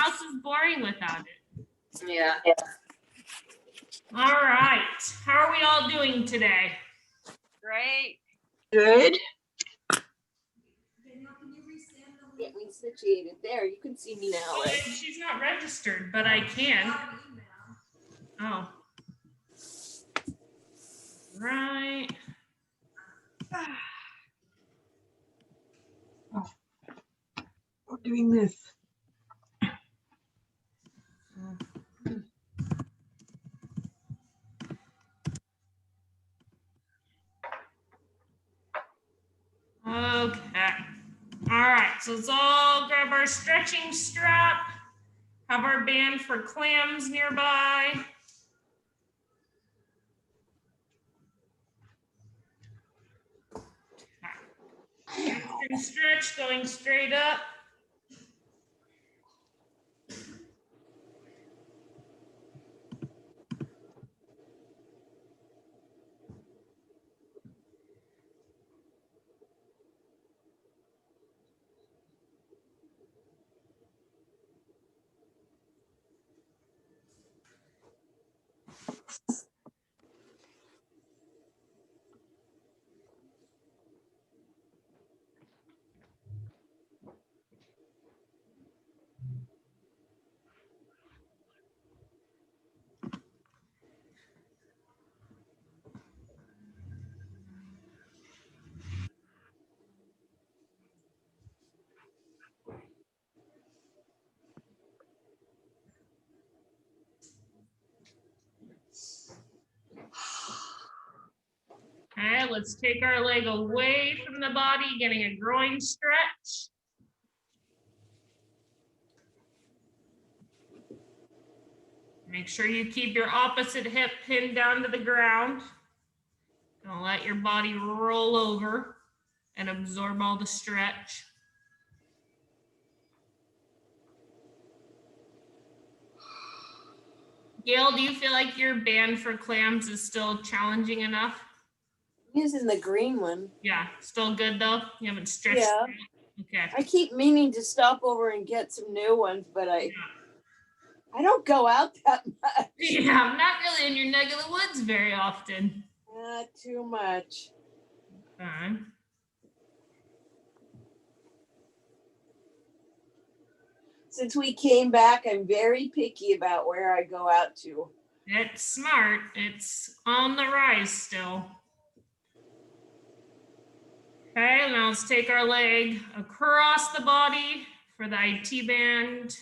house is boring without it. Yeah. All right. How are we all doing today? Great. Good. Get me situated there. You can see me now, Oh, right? she's not registered, but I can. Oh. Right. We're doing this. Okay. All right. So let's all grab our stretching strap. Have our band for clams nearby. And stretch going straight up. Okay, let's take our leg away from the body, getting a groin stretch. Make sure you keep your opposite hip pinned down to the ground. Don't let your body roll over and absorb all the stretch. Gail, do you feel like your band for clams is still challenging enough? Using the green one. Yeah, still good though? You haven't stretched? Yeah. Okay. I keep meaning to stop over and get some new ones, but I don't go out that much. Yeah, I'm not really in your neck of the woods very often. Not too much. Okay. Since we came back, I'm very picky about where I go out to. It's smart. It's on the rise still. Okay, now let's take our leg across the body for the IT band,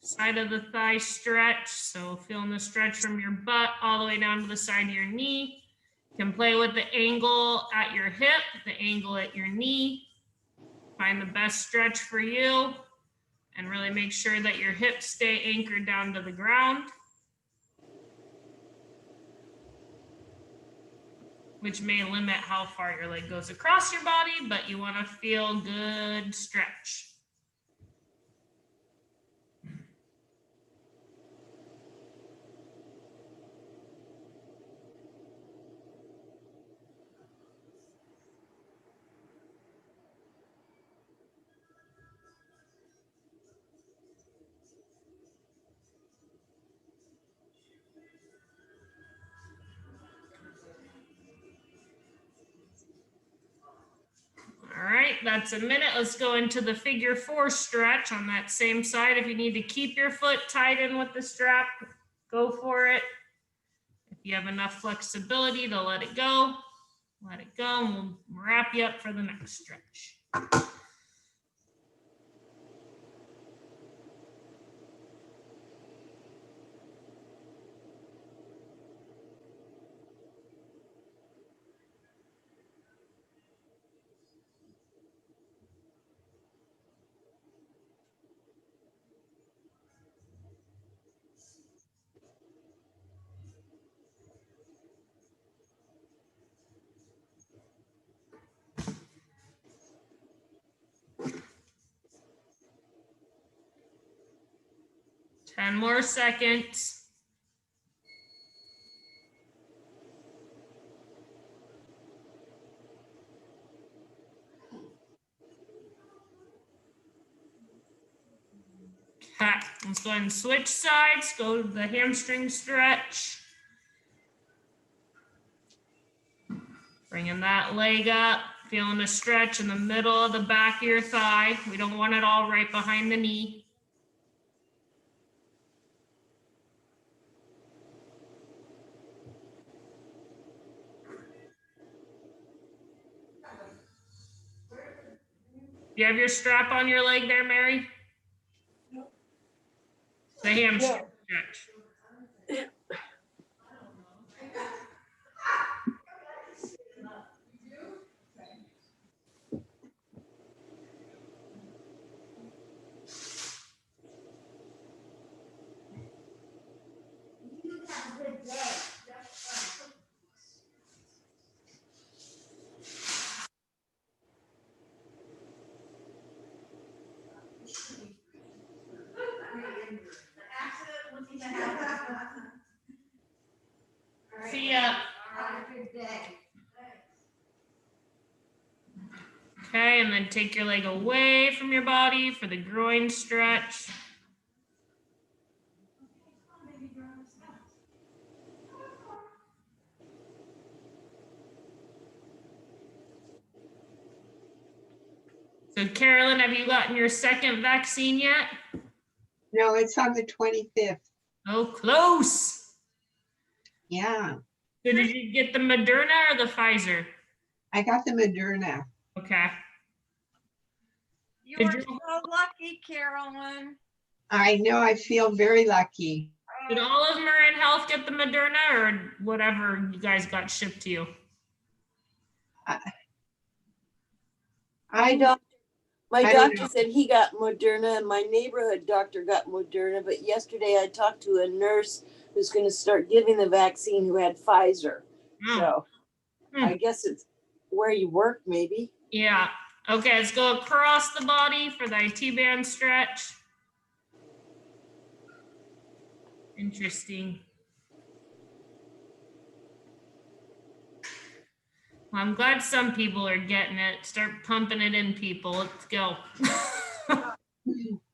side of the thigh stretch. So feeling the stretch from your butt all the way down to the side of your knee. You can play with the angle at your hip, the angle at your knee. Find the best stretch for you and really make sure that your hips stay anchored down to the ground, which may limit how far your leg goes across your body, but you want to feel good stretch. All right, that's a minute. Let's go into the figure 4 stretch on that same side. If you need to keep your foot tied in with the strap, go for it. If you have enough flexibility to let it go, and we'll wrap you up for the next stretch. Ten more seconds. Okay, let's go ahead and switch sides. Go to the hamstring stretch. Bringing that leg up, feeling a stretch in the middle of the back of your thigh. We don't want it all right behind the knee. Do you have your strap on your leg there, Mary? The hamstring stretch. See ya. Okay, and then take your leg away from your body for the groin stretch. So Carolyn, have you gotten your second vaccine yet? No, it's on the 25th. Oh, close. Yeah, So did you get the Moderna or the Pfizer? I got the Moderna. Okay. You Did are you- so lucky, Carolyn. I know, I feel very lucky. Did all of Marin Health get the Moderna or whatever you guys got shipped to you? My I doctor, my I don't doctor know. said he got Moderna, and my neighborhood doctor got Moderna. But yesterday I talked to a nurse who's going to start giving the vaccine who had Pfizer. Oh, So Hmm. I guess it's where you work, maybe. yeah. Okay, let's go across the body for the IT band stretch. Interesting. Well, I'm glad some people are getting it. Start pumping it in, people. Let's go.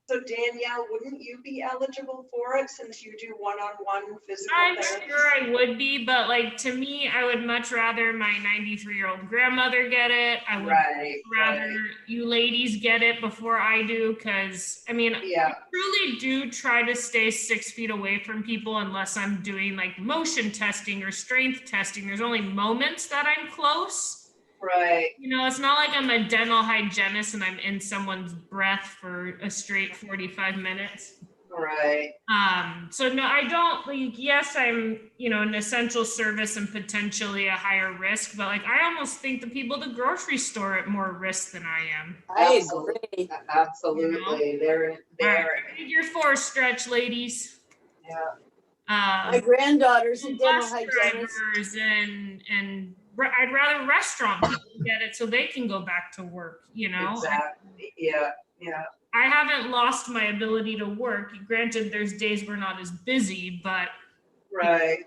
So Danielle, wouldn't you be eligible for it since you do one-on-one physical I'm therapy? sure I would be, but like to me, I would much rather my 93-year-old grandmother get it. I would Right, rather right, you ladies get it before I do, because I mean, yeah, I truly do try to stay 6 feet away from people unless I'm doing like motion testing or strength testing. There's only moments that I'm close. right, You know, it's not like I'm a dental hygienist and I'm in someone's breath for a straight 45 minutes. right, So no, I don't like, yes, I'm, you know, an essential service and potentially a higher risk, but like, I almost think the people at the grocery store are at more risk than I am. I Absolutely. agree. absolutely, they're, All right, they're, figure 4 stretch, ladies. yeah, My granddaughter's a dental Bus hygienist. drivers and I'd rather restaurant people get it so they can go back to work, you know? exactly, yeah, yeah, I haven't lost my ability to work. Granted, there's days we're not as busy, but right,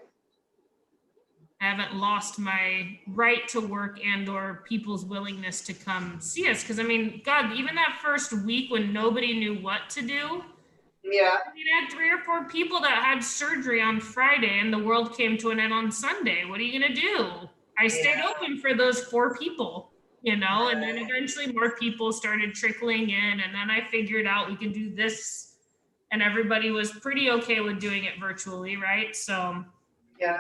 I haven't lost my right to work and or people's willingness to come see us. Because I mean, God, even that first week when nobody knew what to do, yeah, I mean, I had 3 or 4 people that had surgery on Friday and the world came to an end on Sunday. What are you gonna do? I stayed Yeah. open for those 4 people, you know, and then Right. eventually more people started trickling in, and then I figured out we could do this, and everybody was pretty okay with doing it virtually, right? So yeah,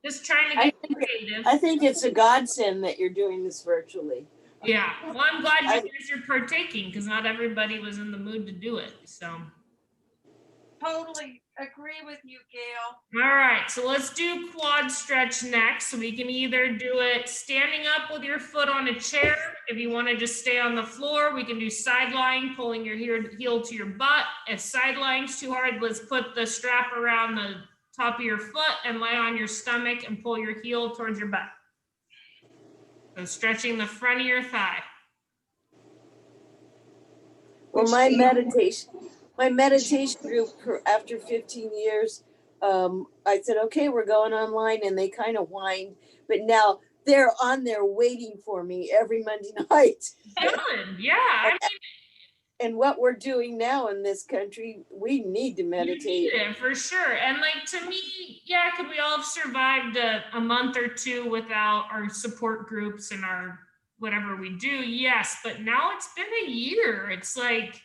just trying to I get think, creative. I think it's a godsend that you're doing this virtually. Yeah, well, I'm glad you I- guys are partaking because not everybody was in the mood to do it. So, Totally agree with you, Gail. all right, so let's do quad stretch next. So we can either do it standing up with your foot on a chair. If you want to just stay on the floor, we can do side lying, pulling your heel to your butt. If side lying's too hard, let's put the strap around the top of your foot and lay on your stomach and pull your heel towards your butt. So stretching the front of your thigh. Well, Which my do you- meditation group after 15 years, I said, okay, we're going online, and they kind of whined, but now they're on there waiting for me every Monday night. Good, yeah. I mean, And what we're doing now in this country, we need to You meditate. need it for sure. And like to me, yeah, could we all have survived a month or two without our support groups and our whatever we do? Yes, but now it's been a year. It's like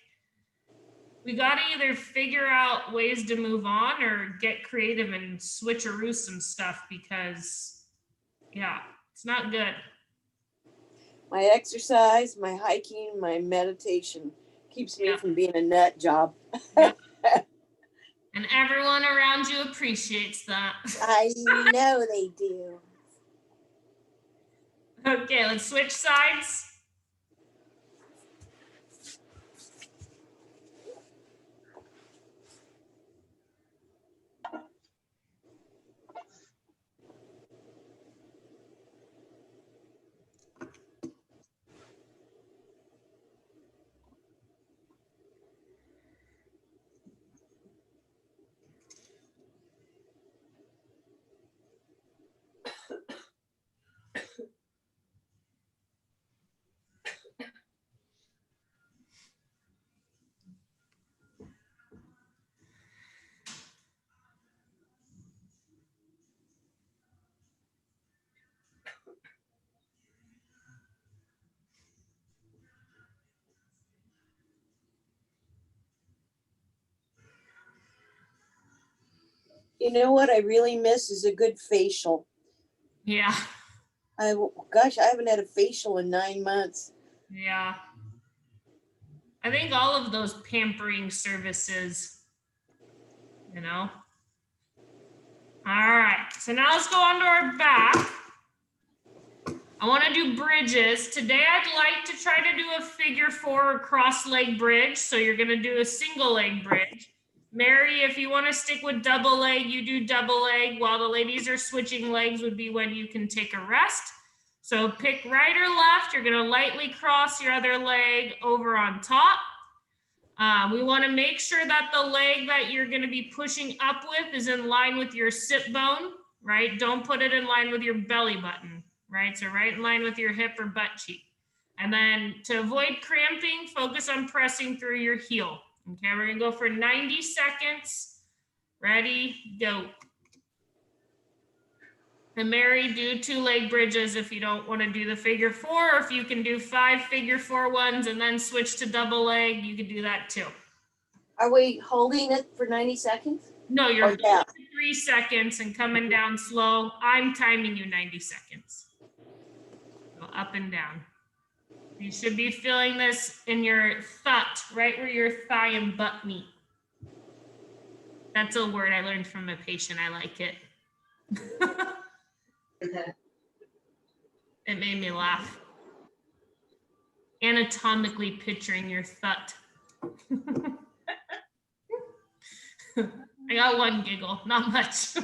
we got to either figure out ways to move on or get creative and switcheroo some stuff because, yeah, it's not good. My exercise, my hiking, my meditation keeps me Yeah. from being a nut job. And everyone around you appreciates that. I know they do. Okay, let's switch sides. You know what I really miss is a good facial. Yeah, Gosh, I haven't had a facial in 9 months. yeah. I think all of those pampering services, you know. All right, so now let's go on to our back. I want to do bridges. Today I'd like to try to do a figure 4 cross leg bridge. So you're going to do a single leg bridge. Mary, if you want to stick with double leg, you do double leg. While the ladies are switching legs would be when you can take a rest. So pick right or left. You're going to lightly cross your other leg over on top. We want to make sure that the leg that you're going to be pushing up with is in line with your sit bone, right? Don't put it in line with your belly button, right? So right in line with your hip or butt cheek. And then to avoid cramping, focus on pressing through your heel. Okay, we're going to go for 90 seconds. Ready, go. And Mary, do 2 leg bridges if you don't want to do the figure 4, or if you can do 5 figure 4 ones and then switch to double leg, you can do that too. Are we holding it for 90 seconds? No, you're Or down? 3 seconds and coming down slow. I'm timing you 90 seconds. Go up and down. You should be feeling this in your thut, right where your thigh and butt meet. That's a word I learned from a patient. I like it. It made me laugh. Anatomically picturing your thut. I got one giggle, not much.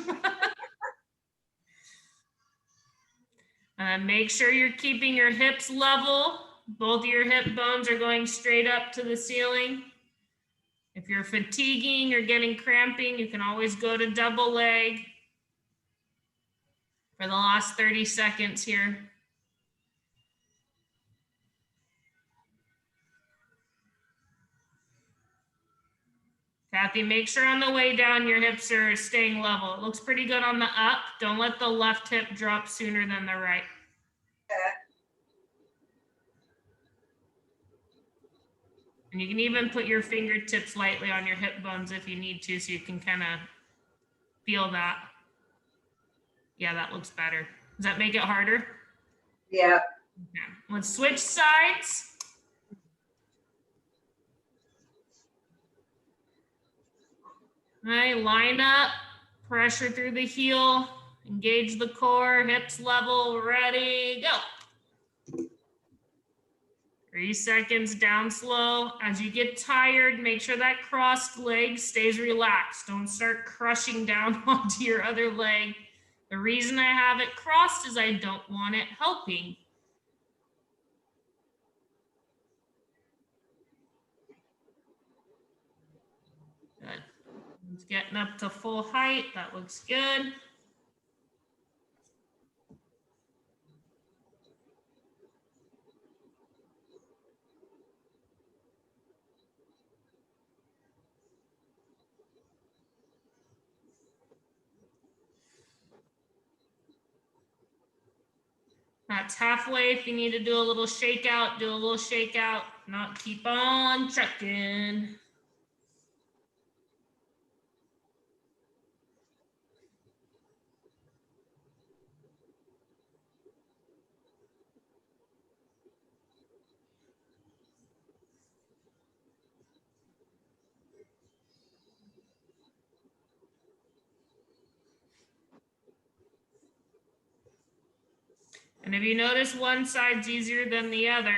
Make sure you're keeping your hips level. Both of your hip bones are going straight up to the ceiling. If you're fatiguing or getting cramping, you can always go to double leg for the last 30 seconds here. Kathy, make sure on the way down your hips are staying level. It looks pretty good on the up. Don't let the left hip drop sooner than the right. And you can even put your fingertips lightly on your hip bones if you need to, so you can kind of feel that. Yeah, that looks better. Does that make it harder? Yeah. Okay. Let's switch sides. All right, line up, pressure through the heel, engage the core, hips level, ready, go. 3 seconds down slow. As you get tired, make sure that crossed leg stays relaxed. Don't start crushing down onto your other leg. The reason I have it crossed is I don't want it helping. Good. It's getting up to full height. That looks good. That's halfway. If you need to do a little shakeout, do a little shakeout. Not keep on trucking. And if you notice one side's easier than the other,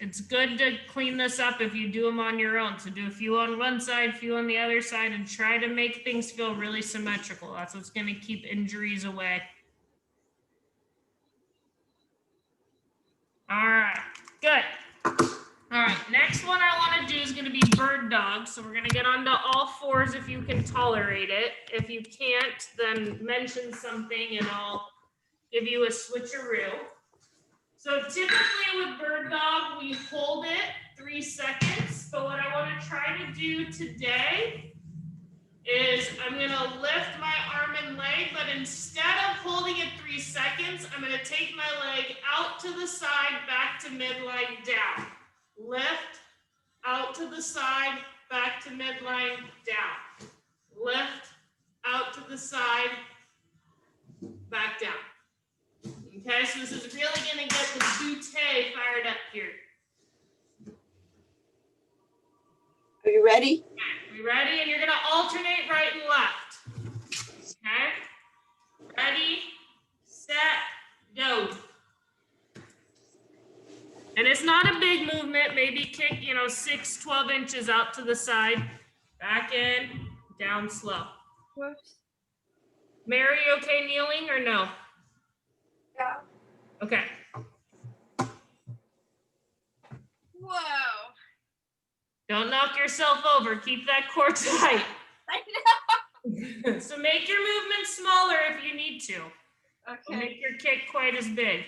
it's good to clean this up if you do them on your own. So do a few on one side, a few on the other side, and try to make things feel really symmetrical. That's what's going to keep injuries away. All right, good. All right, next one I want to do is going to be bird dog. So we're going to get onto all fours if you can tolerate it. If you can't, then mention something and I'll give you a switcheroo. So typically with bird dog, we hold it 3 seconds, but what I want to try to do today is I'm going to lift my arm and leg, but instead of holding it 3 seconds, I'm going to take my leg out to the side, back to midline, down. Lift, out to the side, back to midline, down. Lift, out to the side, back down. Okay, so this is really going to get the butte fired up here. Are you ready? Okay, we ready? And you're going to alternate right and left. Okay, ready, set, go. And it's not a big movement. Maybe kick, 6, 12 inches out to the side, back in, down slow. Whoops. Mary, okay kneeling or no? Yeah. Okay. Whoa. Don't knock yourself over. Keep that core tight. I know. So make your movement smaller if you need to. Don't Okay. make your kick quite as big.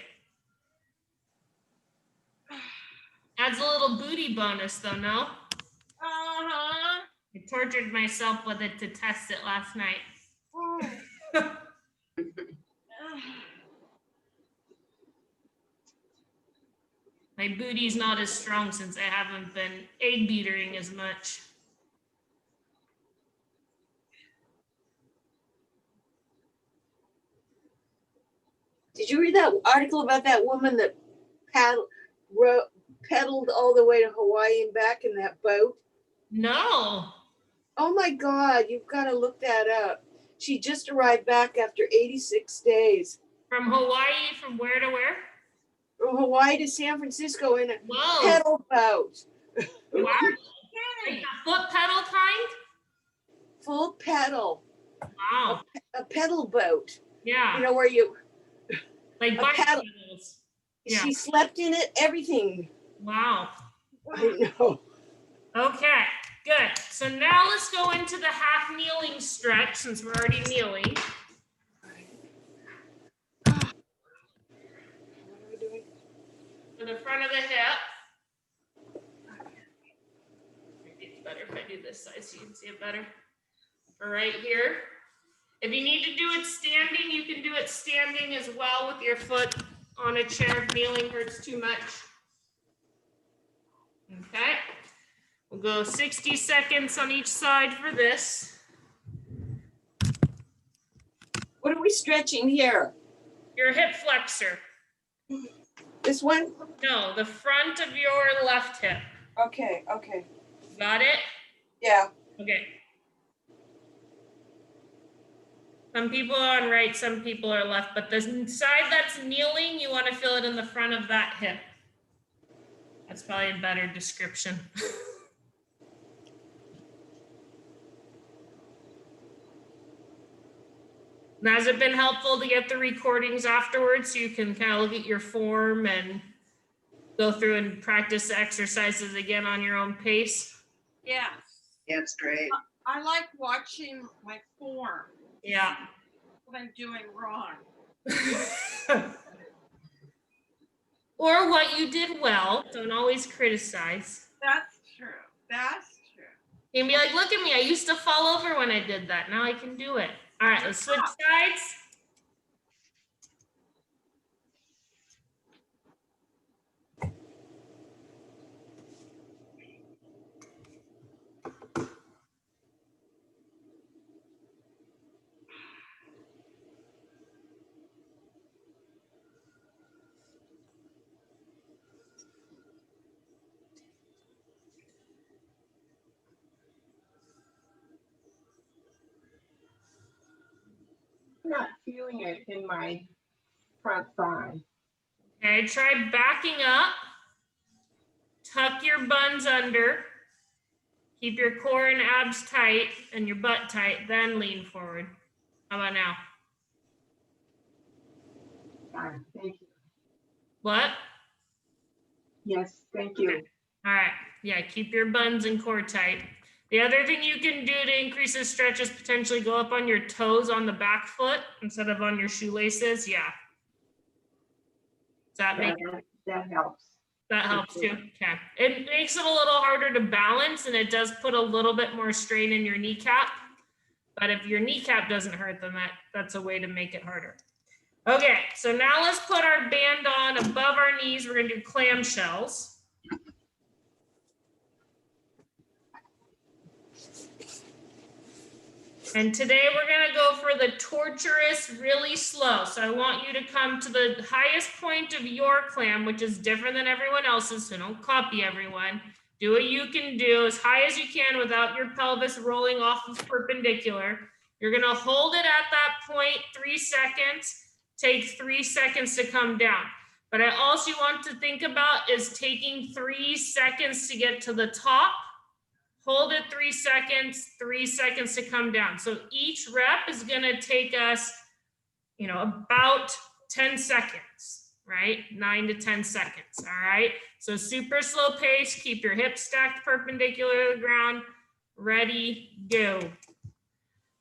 Adds a little booty bonus though, no? Uh-huh. I tortured myself with it to test it last night. Oh. My booty's not as strong since I haven't been egg beatering as much. Did you read that article about that woman that pedaled all the way to Hawaii and back in that boat? No. Oh my God, you've got to look that up. She just arrived back after 86 days. From Hawaii, from where to where? From Hawaii to San Francisco in a Whoa. pedal boat. Wow. Like Kidding. the foot pedal kind? Full pedal. Wow. A pedal boat. Yeah. You know, where you, Like a bike paddle. pedals. Yeah. She slept in it, everything. Wow. I know. Okay, good. So now let's go into the half kneeling stretch since we're already kneeling. What are we doing? To the front of the hip. Maybe it's better if I do this side so you can see it better. For right here. If you need to do it standing, you can do it standing as well with your foot on a chair. Kneeling hurts too much. Okay. We'll go 60 seconds on each side for this. What are we stretching here? Your hip flexor. This one? No, the front of your left hip. Okay, okay. Got it? Yeah. Okay. Some people are on right, some people are left, but the side that's kneeling, you want to feel it in the front of that hip. That's probably a better description. And has it been helpful to get the recordings afterwards so you can kind of look at your form and go through and practice the exercises again on your own pace? Yeah. Yeah, it's great. I like watching my form. Yeah. What I'm doing wrong. Or what you did well. Don't always criticize. That's true. That's true. You can be like, look at me. I used to fall over when I did that. Now I can do it. All right, let's switch sides. not feeling it in my front thigh. Okay, try backing up. Tuck your buns under. Keep your core and abs tight and your butt tight, then lean forward. How about now? Thank you. What? Yes, thank you. All right. Yeah, keep your buns and core tight. The other thing you can do to increase the stretch is potentially go up on your toes on the back foot instead of on your shoelaces. Yeah. Does that make That helps. that helps too? Okay. It makes it a little harder to balance and it does put a little bit more strain in your kneecap. But if your kneecap doesn't hurt, then that's a way to make it harder. Okay, so now let's put our band on above our knees. We're gonna do clamshells. And today we're gonna go for the torturous, really slow. So I want you to come to the highest point of your clam, which is different than everyone else's, so don't copy everyone. Do what you can do as high as you can without your pelvis rolling off of perpendicular. You're gonna hold it at that point 3 seconds, take 3 seconds to come down. But I also want to think about is taking 3 seconds to get to the top. Hold it 3 seconds to come down. So each rep is gonna take us, about 10 seconds, right? 9 to 10 seconds, all right? So super slow pace, keep your hips stacked perpendicular to the ground. Ready, go.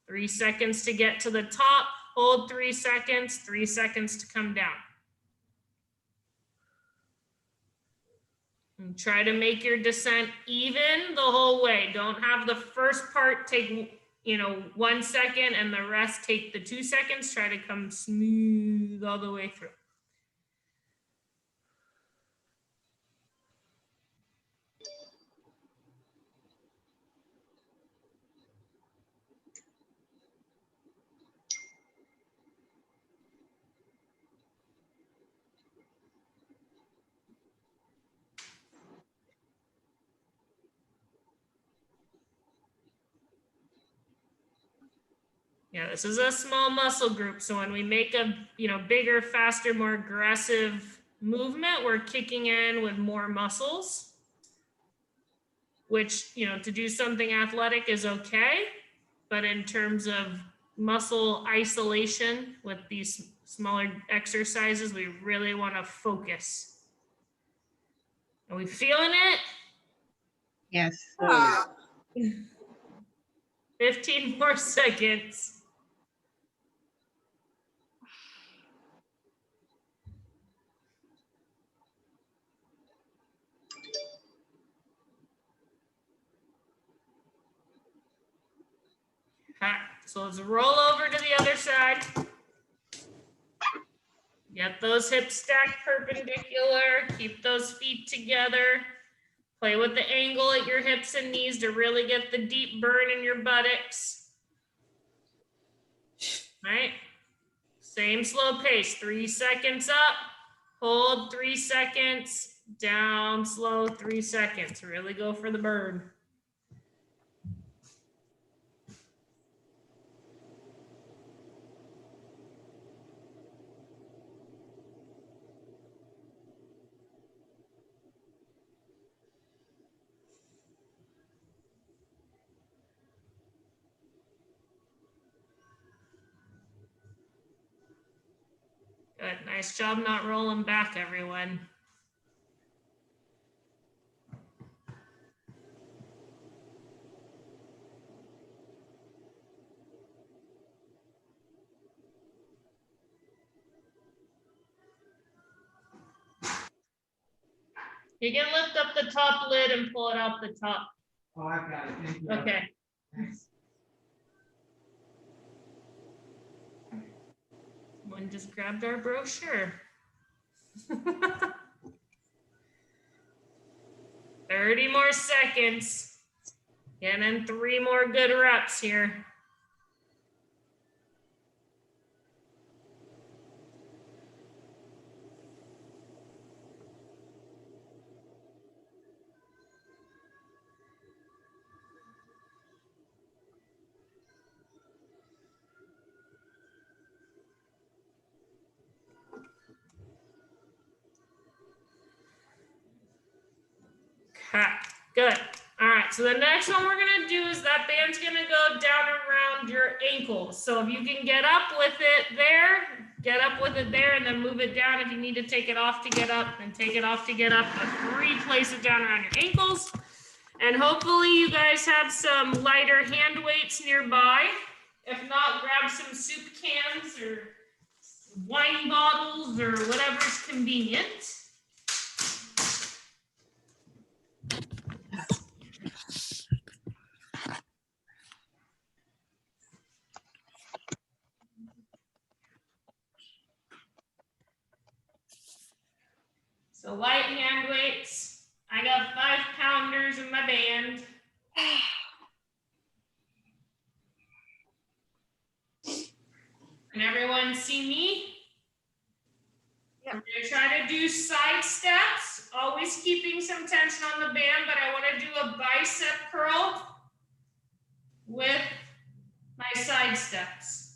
3 seconds to get to the top, hold 3 seconds, 3 seconds to come down. And try to make your descent even the whole way. Don't have the first part take, 1 second and the rest take the 2 seconds. Try to come smooth all the way through. Yeah, this is a small muscle group. So when we make a, bigger, faster, more aggressive movement, we're kicking in with more muscles, which, to do something athletic is okay. But in terms of muscle isolation with these smaller exercises, we really want to focus. Are we feeling it? Yes. 15 more seconds. Okay, so let's roll over to the other side. Get those hips stacked perpendicular. Keep those feet together. Play with the angle at your hips and knees to really get the deep burn in your buttocks. All right. Same slow pace. 3 seconds up. Hold 3 seconds. Down slow 3 seconds. Really go for the burn. Good. Nice job not rolling back, everyone. You can lift up the top lid and pull it out the top. Oh, I've got it. Thank you. Okay. Someone just grabbed our brochure. 30 more seconds. And then 3 more good reps here. so the next one we're gonna do is that band's gonna go down around your ankles. So if you can get up with it there, get up with it there, and then move it down. If you need to take it off to get up, then take it off to get up, but replace it down around your ankles. And hopefully you guys have some lighter hand weights nearby. If not, grab some soup cans or wine bottles or whatever's convenient. So light hand weights. I got 5-pounders in my band. Can everyone see me? Yep. I'm gonna try to do side steps, always keeping some tension on the band, but I wanna do a bicep curl with my side steps.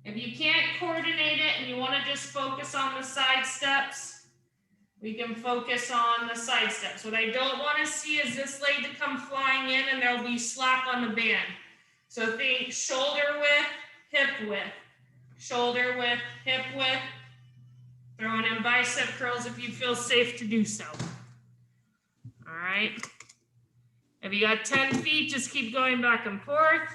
If you can't coordinate it and you wanna just focus on the side steps, we can focus on the side steps. What I don't wanna see is this leg to come flying in and there'll be slack on the band. So think shoulder width, hip width. Shoulder width, hip width. Throwing in bicep curls if you feel safe to do so. All right. If you got 10 feet, just keep going back and forth.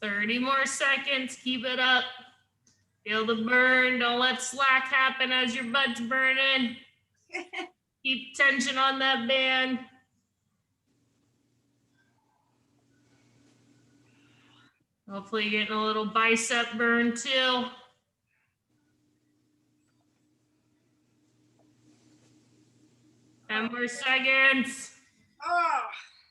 Thirty more seconds, keep it up. Feel the burn, don't let slack happen as your butt's burning. Keep tension on that band. Hopefully you're getting a little bicep burn too. 10 more seconds. Oh,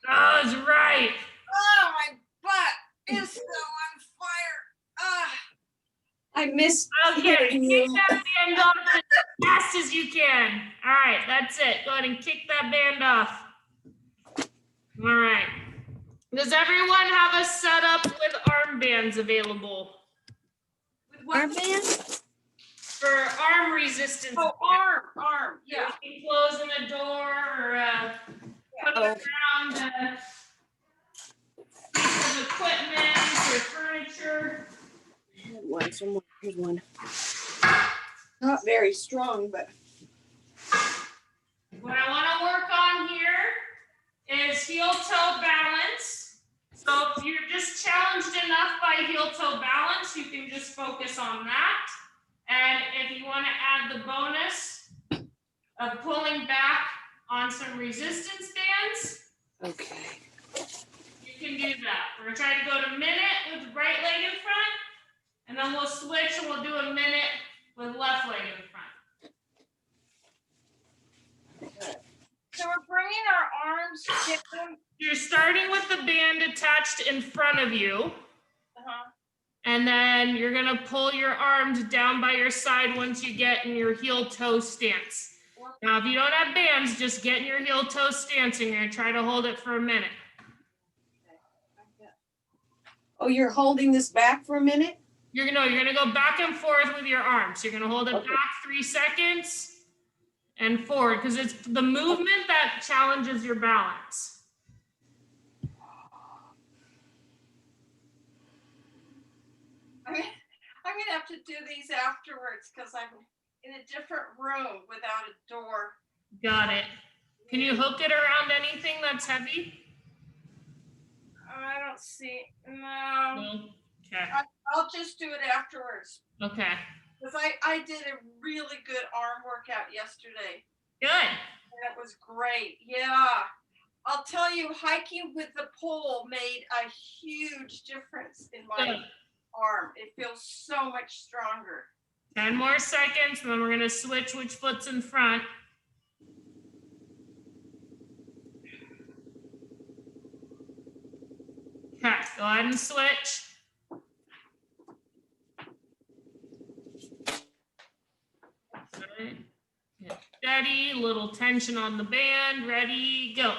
That was right. oh, my butt is so on fire. Ah, I missed Okay, hearing kick you. that band off as fast as you can. All right, that's it. Go ahead and kick that band off. All right. Does everyone have a setup with armbands available? with what? Armband? For arm resistance. Oh, arm, yeah. You can closing a door or put it around a piece of equipment or furniture. I had one somewhere. Here's one. Not very strong, but What I want to work on here is heel-toe balance. So if you're just challenged enough by heel-toe balance, you can just focus on that. And if you want to add the bonus of pulling back on some resistance bands, okay. you can do that. We're going to try to go to minute with right leg in front, and then we'll switch and we'll do a minute with left leg in front. So we're bringing our arms down. You're starting with the band attached in front of you, Uh-huh. and then you're going to pull your arms down by your side once you get in your heel-toe stance. Now, if you don't have bands, just get in your heel-toe stance, and you're going to try to hold it for a minute. Oh, you're holding this back for a minute? You're gonna go back and forth with your arms. You're gonna hold it Okay. back 3 seconds and forward, because it's the movement that challenges your balance. I'm gonna have to do these afterwards because I'm in a different room without a door. Got it. Can you hook it around anything that's heavy? I don't see, no. No. Okay. I'll just do it afterwards. Okay. Because I did a really good arm workout yesterday. Good. That was great. Yeah. I'll tell you, hiking with the pole made a huge difference in my Good. arm. It feels so much stronger. 10 more seconds, and then we're gonna switch which foot's in front. Okay, go ahead and switch. Right. Get steady, little tension on the band, ready, go.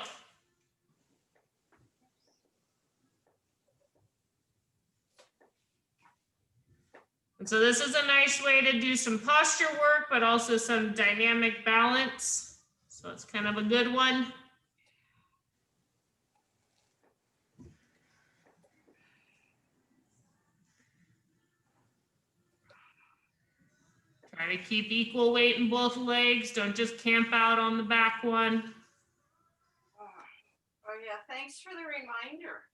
And so this is a nice way to do some posture work, but also some dynamic balance. So it's kind of a good one. Try to keep equal weight in both legs. Don't just camp out on the back one. Oh yeah, thanks for the reminder.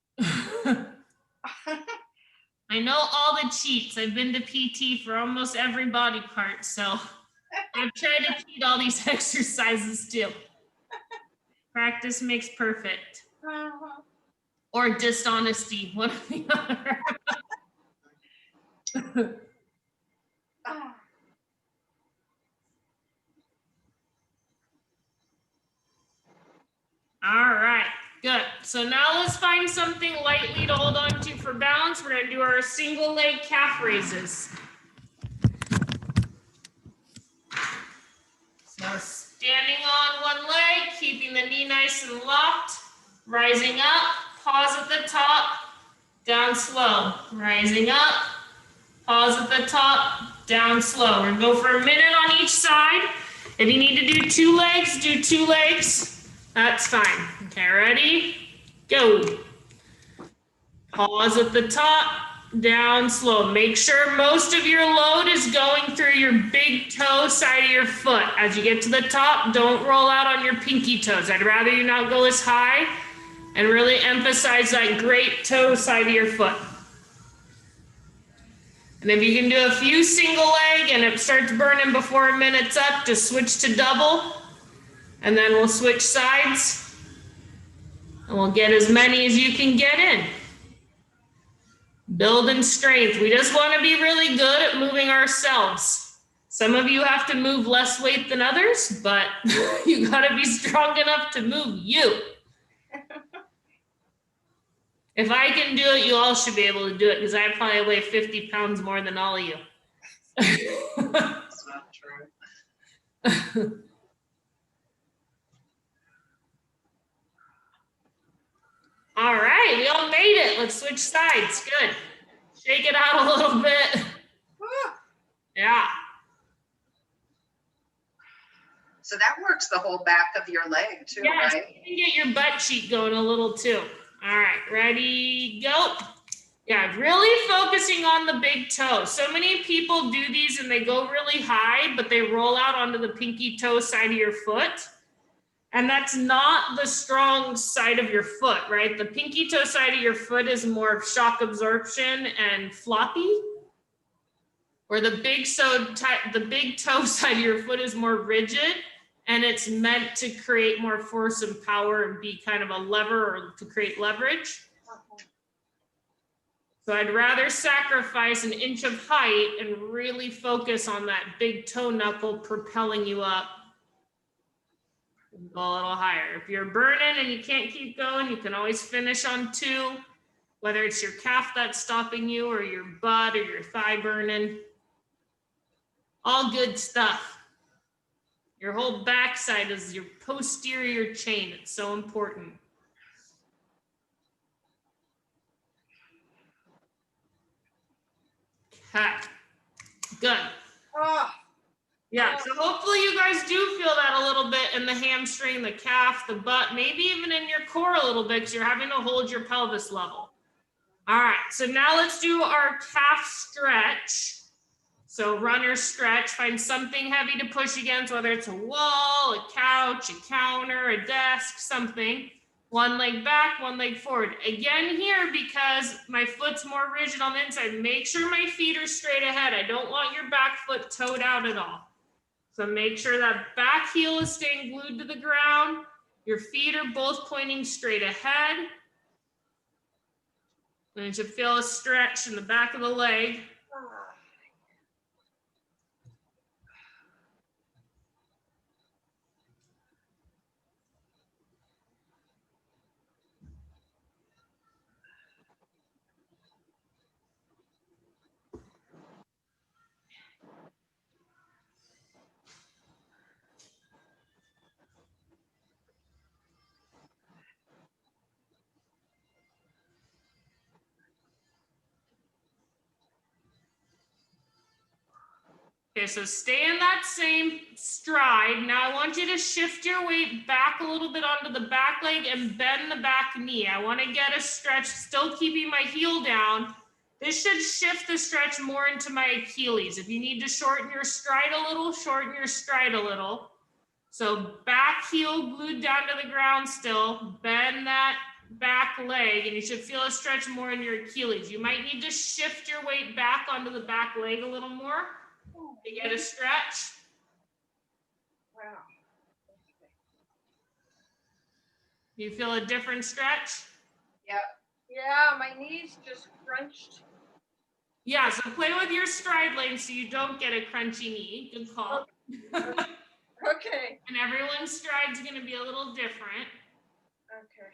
I know all the cheats. I've been to PT for almost every body part, so I've tried to cheat all these exercises too. Practice makes perfect. Or dishonesty, one or the other. All right, good. So now let's find something lightly to hold on to for balance. We're gonna do our single leg calf raises. So standing on one leg, keeping the knee nice and locked, rising up, pause at the top, down slow, rising up, pause at the top, down slow. We're gonna go for a minute on each side. If you need to do 2 legs, do 2 legs. That's fine. Okay, ready? Go. Pause at the top, down slow. Make sure most of your load is going through your big toe side of your foot. As you get to the top, don't roll out on your pinky toes. I'd rather you not go as high and really emphasize that great toe side of your foot. And if you can do a few single leg and it starts burning before a minute's up, just switch to double. And then we'll switch sides. And we'll get as many as you can get in. Building strength. We just want to be really good at moving ourselves. Some of you have to move less weight than others, but you got to be strong enough to move you. If I can do it, you all should be able to do it because I probably weigh 50 pounds more than all of you. That's not true. All right, we all made it. Let's switch sides. Good. Shake it out a little bit. Yeah. So that works the whole back of your leg too, Yes, right? you can get your butt cheek going a little too. All right, ready, go. Yeah, really focusing on the big toe. So many people do these and they go really high, but they roll out onto the pinky toe side of your foot. And that's not the strong side of your foot, right? The pinky toe side of your foot is more shock absorption and floppy. Where the big toe side of your foot is more rigid and it's meant to create more force and power and be kind of a lever or to create leverage. So I'd rather sacrifice an inch of height and really focus on that big toe knuckle propelling you up. Go a little higher. If you're burning and you can't keep going, you can always finish on 2, whether it's your calf that's stopping you or your butt or your thigh burning. All good stuff. Your whole backside is your posterior chain. It's so important. Okay, good. Oh, Yeah, so hopefully you guys do feel that a little bit in the hamstring, the calf, the butt, maybe even in your core a little bit because you're having to hold your pelvis level. All right, so now let's do our calf stretch. So runner stretch, find something heavy to push against, whether it's a wall, a couch, a counter, a desk, something. One leg back, one leg forward. Again here, because my foot's more rigid on the inside, make sure my feet are straight ahead. I don't want your back foot toed out at all. So make sure that back heel is staying glued to the ground. Your feet are both pointing straight ahead. And you should feel a stretch in the back of the leg. Okay, so stay in that same stride. Now I want you to shift your weight back a little bit onto the back leg and bend the back knee. I want to get a stretch, still keeping my heel down. This should shift the stretch more into my Achilles. If you need to shorten your stride a little, shorten your stride a little. So back heel glued down to the ground still, bend that back leg, and you should feel a stretch more in your Achilles. You might need to shift your weight back onto the back leg a little more to get a stretch. Wow. You feel a different stretch? Yeah, my knees just crunched. Yeah, so play with your stride length so you don't get a crunchy knee. Good call. Okay. And everyone's stride's going to be a little different. Okay.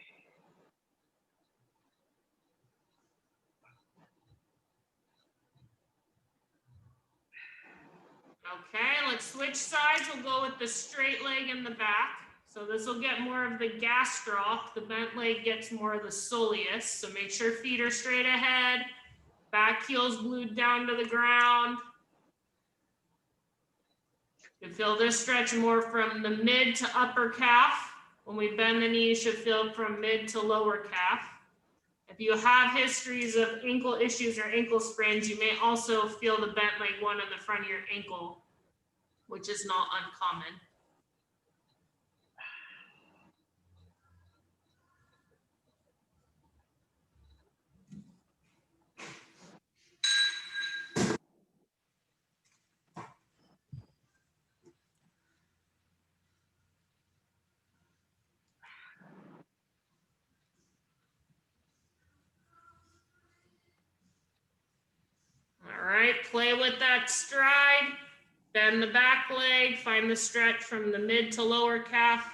Okay, let's switch sides. We'll go with the straight leg in the back. So this will get more of the gastroc. The bent leg gets more of the soleus. So make sure feet are straight ahead. Back heel's glued down to the ground. You feel this stretch more from the mid to upper calf. When we bend the knee, you should feel from mid to lower calf. If you have histories of ankle issues or ankle sprains, you may also feel the bent leg one in the front of your ankle, which is not uncommon. All right, play with that stride, bend the back leg, find the stretch from the mid to lower calf.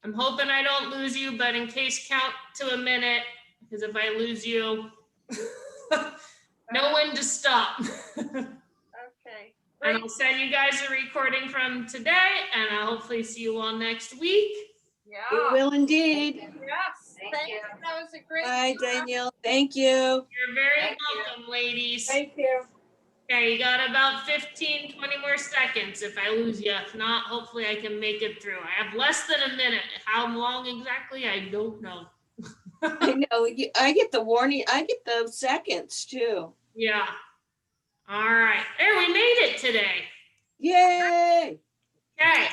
I'm hoping I don't lose you, but in case, count to a minute, because if I lose you, know when to stop. Okay. And I'll send you guys a recording from today, and I'll hopefully see you all next week. You Yeah. will indeed. Yes. Thanks. That was a great. Bye, Danielle. Thank you. You're very Thank you. welcome, ladies. Thank you. Okay, you got about 15, 20 more seconds if I lose you. If not, hopefully I can make it through. I have less than a minute. How long exactly? I don't know. I know. I get the warning. I get the seconds too. Yeah. All right. There, we made it today. Yay! Okay.